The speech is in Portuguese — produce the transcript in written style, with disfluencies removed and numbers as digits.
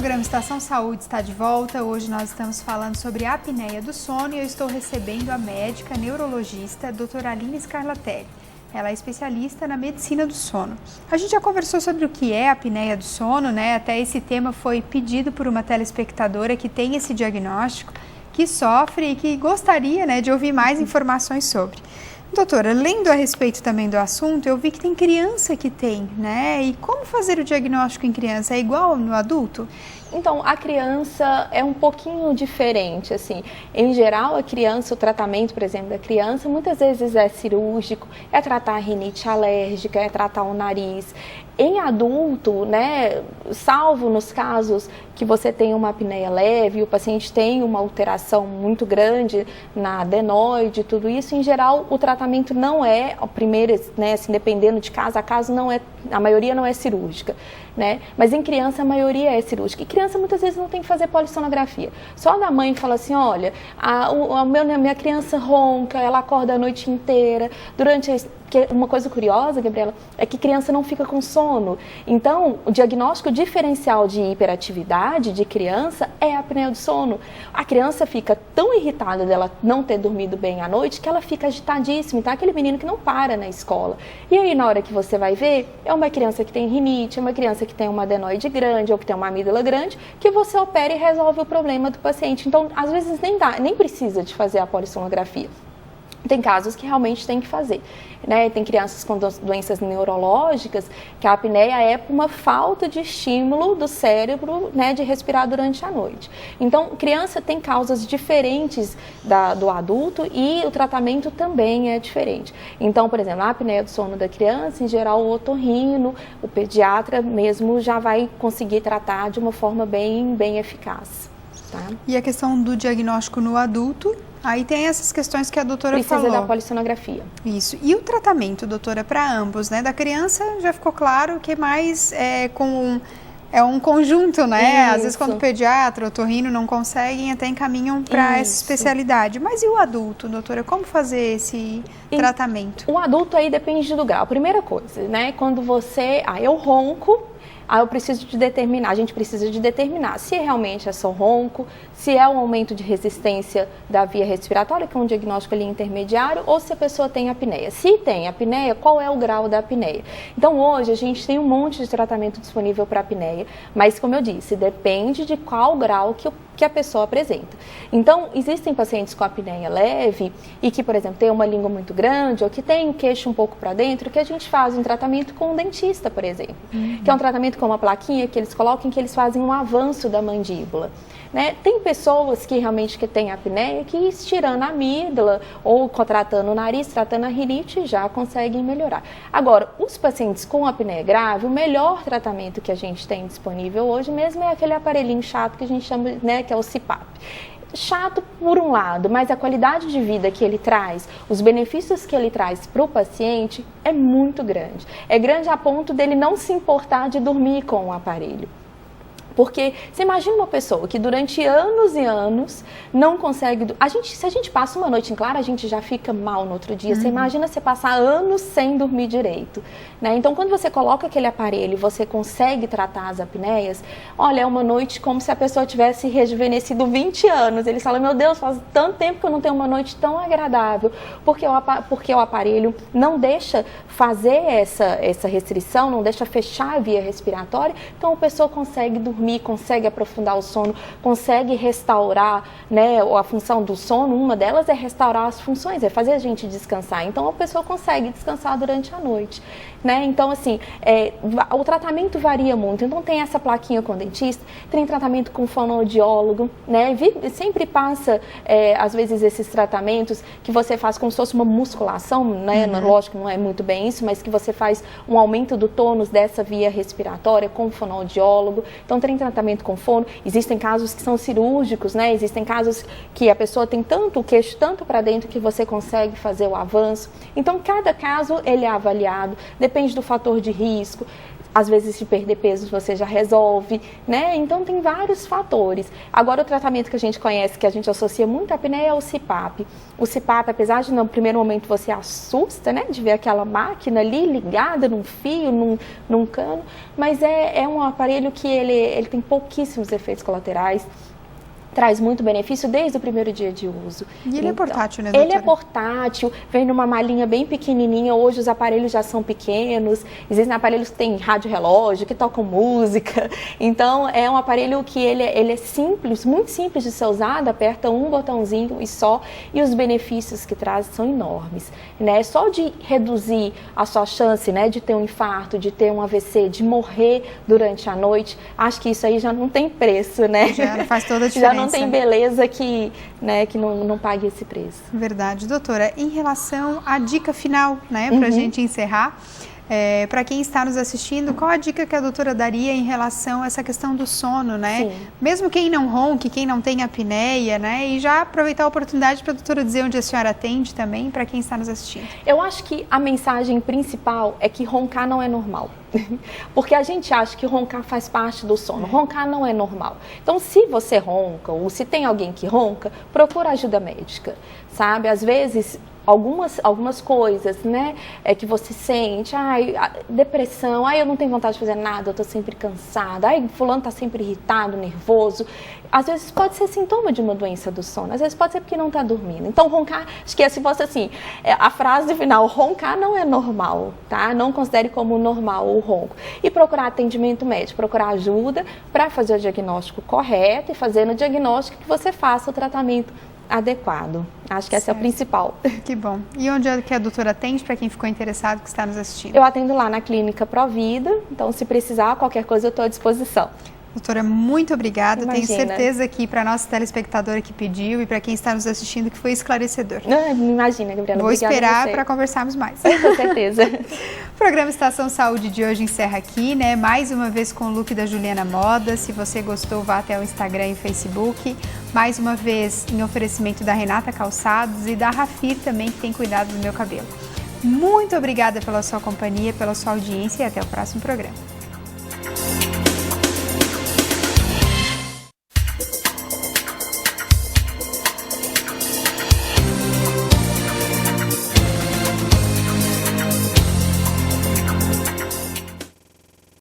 programa Estação Saúde está de volta. Hoje nós estamos falando sobre a apneia do sono e eu estou recebendo a médica neurologista doutora Aline Scarlatelli. Ela é especialista na medicina do sono. A gente já conversou sobre o que é a apneia do sono, né? Até esse tema foi pedido por uma telespectadora que tem esse diagnóstico, que sofre e que gostaria, né, de ouvir mais informações sobre. Doutora, lendo a respeito também do assunto, eu vi que tem criança que tem, né? E como fazer o diagnóstico em criança? É igual no adulto? Então, a criança é um pouquinho diferente, assim. Em geral, a criança, o tratamento, por exemplo, da criança, muitas vezes é cirúrgico, é tratar a rinite alérgica, é tratar o nariz. Em adulto, né, salvo nos casos que você tem uma apneia leve, o paciente tem uma alteração muito grande na adenoide, tudo isso, em geral, o tratamento não é, o primeiro, né, assim, dependendo de caso a caso, não é, a maioria não é cirúrgica, né, mas em criança a maioria é cirúrgica. E criança muitas vezes não tem que fazer polissonografia. Só da mãe fala assim, olha, minha criança ronca, ela acorda a noite inteira, porque uma coisa curiosa, Gabriela, é que criança não fica com sono. Então, o diagnóstico diferencial de hiperatividade de criança é a apneia do sono. A criança fica tão irritada dela não ter dormido bem à noite que ela fica agitadíssima. Então, é aquele menino que não para na escola. E aí, na hora que você vai ver, é uma criança que tem rinite, é uma criança que tem uma adenoide grande ou que tem uma amígdala grande, que você opera e resolve o problema do paciente. Então, às vezes, nem precisa de fazer a polissonografia. Tem casos que realmente tem que fazer, né? Tem crianças com doenças neurológicas que a apneia é por uma falta de estímulo do cérebro, né, de respirar durante a noite. Então, criança tem causas diferentes do adulto e o tratamento também é diferente. Então, por exemplo, a apneia do sono da criança, em geral, o otorrino, o pediatra mesmo já vai conseguir tratar de uma forma bem eficaz. Tá? E a questão do diagnóstico no adulto? Aí tem essas questões que a doutora falou. Precisa da polissonografia. Isso. E o tratamento, doutora, para ambos, né? Da criança já ficou claro que mais é um conjunto, né? Isso. Às vezes quando o pediatra, o otorrino não conseguem, até encaminham para essa especialidade. Mas e o adulto, doutora? Como fazer esse tratamento? O adulto aí depende do grau. Primeira coisa, né? Quando eu ronco, eu preciso de determinar, a gente precisa de determinar se realmente é só ronco, se é um aumento de resistência da via respiratória, que é um diagnóstico ali intermediário, ou se a pessoa tem apneia. Se tem apneia, qual é o grau da apneia? Então hoje a gente tem um monte de tratamento disponível para apneia, mas como eu disse, depende de qual grau que a pessoa apresenta. Então existem pacientes com apneia leve e que, por exemplo, tem uma língua muito grande ou que tem o queixo um pouco para dentro, que a gente faz um tratamento com um dentista, por exemplo, que é um tratamento com uma plaquinha que eles colocam, que eles fazem um avanço da mandíbula. Né? Tem pessoas que realmente têm apneia que estirando a amígdala ou tratando o nariz, tratando a rinite, já conseguem melhorar. Agora, os pacientes com apneia grave, o melhor tratamento que a gente tem disponível hoje mesmo é aquele aparelhinho chato que a gente chama, né, que é o CPAP. Chato por um lado, mas a qualidade de vida que ele traz, os benefícios que ele traz para o paciente é muito grande. É grande a ponto dele não se importar de dormir com o aparelho. Porque você imagina uma pessoa que durante anos e anos não consegue... Se a gente passa uma noite em claro, a gente já fica mal no outro dia. Você imagina você passar anos sem dormir direito, né? Então, quando você coloca aquele aparelho e você consegue tratar as apneias, olha, é uma noite como se a pessoa tivesse rejuvenescido 20 anos. Eles falam, meu Deus, faz tanto tempo que eu não tenho uma noite tão agradável. Porque o aparelho não deixa fazer essa restrição, não deixa fechar a via respiratória. Então, a pessoa consegue dormir, consegue aprofundar o sono, consegue restaurar, né, a função do sono. Uma delas é restaurar as funções, é fazer a gente descansar. Então a pessoa consegue descansar durante a noite, né? Então assim, o tratamento varia muito. Então tem essa plaquinha com o dentista, tem tratamento com fonoaudiólogo, né? Sempre passa às vezes esses tratamentos que você faz como se fosse uma musculação, né? Lógico, não é muito bem isso, mas que você faz um aumento do tônus dessa via respiratória com fonoaudiólogo. Então tem tratamento com fono. Existem casos que são cirúrgicos, né? Existem casos que a pessoa tem o queixo tanto para dentro que você consegue fazer o avanço. Então cada caso ele é avaliado, depende do fator de risco. Às vezes, de perder peso, você já resolve, né? Então, tem vários fatores. Agora, o tratamento que a gente conhece, que a gente associa muito à apneia, é o CPAP. O CPAP, apesar de no primeiro momento você assusta, né? De ver aquela máquina ali ligada num fio, num cano, mas é um aparelho que ele tem pouquíssimos efeitos colaterais. Traz muito benefício desde o primeiro dia de uso. E ele é portátil, né, doutora? Ele é portátil, vem numa malinha bem pequenininha. Hoje os aparelhos já são pequenos. Existem aparelhos que têm rádio relógio, que tocam música. Então, é um aparelho que ele é simples, muito simples de ser usado. Aperta um botãozinho e só. E os benefícios que traz são enormes, né? Só de reduzir a sua chance, né, de ter um infarto, de ter um AVC, de morrer durante a noite, acho que isso aí já não tem preço, né? Já faz toda a diferença. Não tem beleza que não pague esse preço. Verdade. Doutora, em relação à dica final, né, para a gente encerrar, para quem está nos assistindo, qual a dica que a doutora daria em relação a essa questão do sono, né? Sim. Mesmo quem não ronque, quem não tem apneia, né? E já aproveitar a oportunidade para a doutora dizer onde a senhora atende também, para quem está nos assistindo. Eu acho que a mensagem principal é que roncar não é normal. Porque a gente acha que roncar faz parte do sono. Roncar não é normal. Então, se você ronca ou se tem alguém que ronca, procura ajuda médica, sabe? Às vezes, algumas coisas, né, que você sente, depressão, eu não tenho vontade de fazer nada, eu tô sempre cansada, fulano tá sempre irritado, nervoso. Às vezes pode ser sintoma de uma doença do sono, às vezes pode ser porque não tá dormindo. Então, roncar, acho que se fosse assim, a frase final, roncar não é normal, tá? Não considere como normal o ronco. E procurar atendimento médico, procurar ajuda para fazer o diagnóstico correto e fazer no diagnóstico que você faça o tratamento adequado. Acho que essa é o principal. Que bom. E onde é que a doutora atende para quem ficou interessado que está nos assistindo? Eu atendo lá na Clínica Provida, então se precisar, qualquer coisa eu estou à disposição. Doutora, muito obrigada. Imagina. Tenho certeza que para a nossa telespectadora que pediu e para quem está nos assistindo que foi esclarecedor. Imagina, Gabriela. Vou esperar para conversarmos mais. Com certeza. O programa Estação Saúde de hoje encerra aqui, né? Mais uma vez com o look da Juliana Moda. Se você gostou, vá até o Instagram e Facebook. Mais uma vez em oferecimento da Renata Calçados e da Rafir também, que tem cuidado do meu cabelo. Muito obrigada pela sua companhia, pela sua audiência e até o próximo programa.